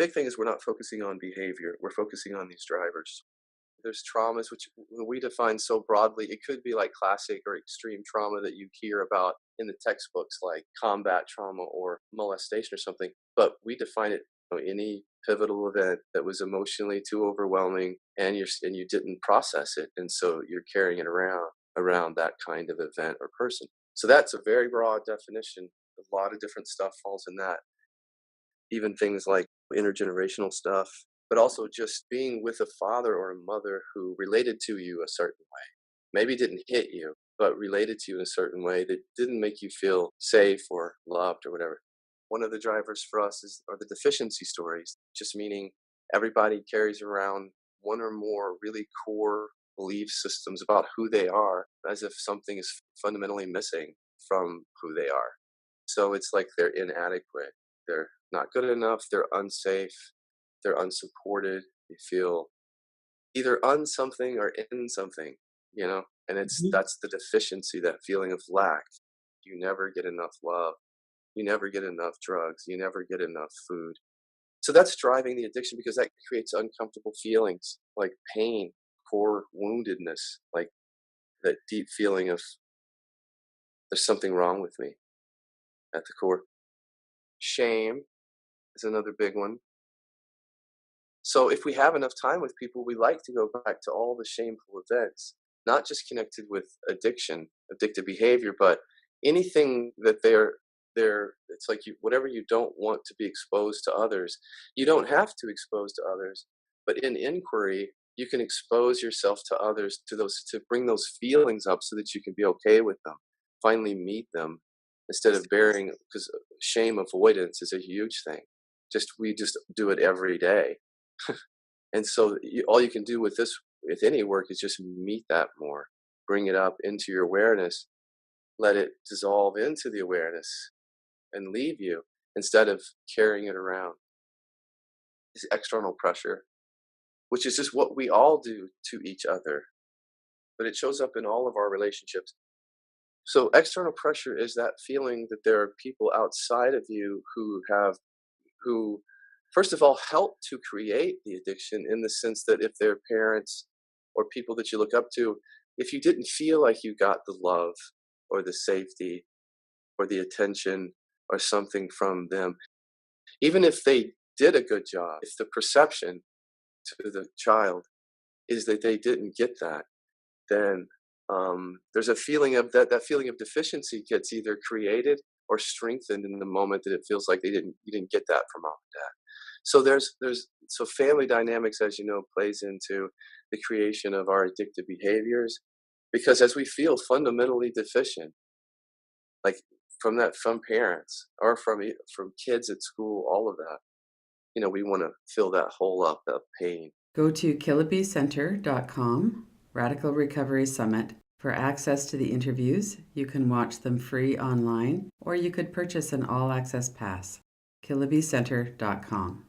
big thing is we're not focusing on behavior. We're focusing on these drivers. There's traumas which we define so broadly. It could be like classic or extreme trauma that you hear about in the textbooks, like combat trauma or molestation or something. But we define it, any pivotal event that was emotionally too overwhelming, and you didn't process it, and so you're carrying it around that kind of event or person. So that's a very broad definition. A lot of different stuff falls in that, even things like intergenerational stuff, but also just being with a father or a mother who related to you a certain way. Maybe didn't hit you, but related to you in a certain way that didn't make you feel safe or loved or whatever. One of the drivers for us are the deficiency stories, just meaning everybody carries around one or more really core belief systems about who they are, as if something is fundamentally missing from who they are. So it's like they're inadequate, they're not good enough, they're unsafe, they're unsupported, they feel either un something or in something, and Mhm. that's the deficiency, that feeling of lack. You never get enough love, you never get enough drugs, you never get enough food. So that's driving the addiction because that creates uncomfortable feelings like pain, core woundedness, like that deep feeling of there's something wrong with me at the core. Shame is another big one. So if we have enough time with people, we like to go back to all the shameful events, not just connected with addiction, addictive behavior, but anything that it's like whatever you don't want to be exposed to others, you don't have to expose to others, but in inquiry, you can expose yourself to others, to bring those feelings up so that you can be okay with them, finally meet them instead of bearing, because shame avoidance is a huge thing. We just do it every day, and so all you can do with any work, is just meet that more, bring it up into your awareness, let it dissolve into the awareness and leave you instead of carrying it around. This external pressure, which is just what we all do to each other, but it shows up in all of our relationships. So external pressure is that feeling that there are people outside of you who first of all help to create the addiction, in the sense that if they're parents or people that you look up to, if you didn't feel like you got the love or the safety or the attention or something from them, even if they did a good job, if the perception to the child is that they didn't get that, then there's a feeling of that feeling of deficiency gets either created or strengthened in the moment that it feels like you didn't get that from mom and dad. So so family dynamics, as you know, plays into the creation of our addictive behaviors, because as we feel fundamentally deficient, like from parents or from kids at school, all of that, we want to fill that hole up, that pain. Go to kilobcenter.com, Radical Recovery Summit, for access to the interviews. You can watch them free online, or you could purchase an all-access pass. kilobcenter.com.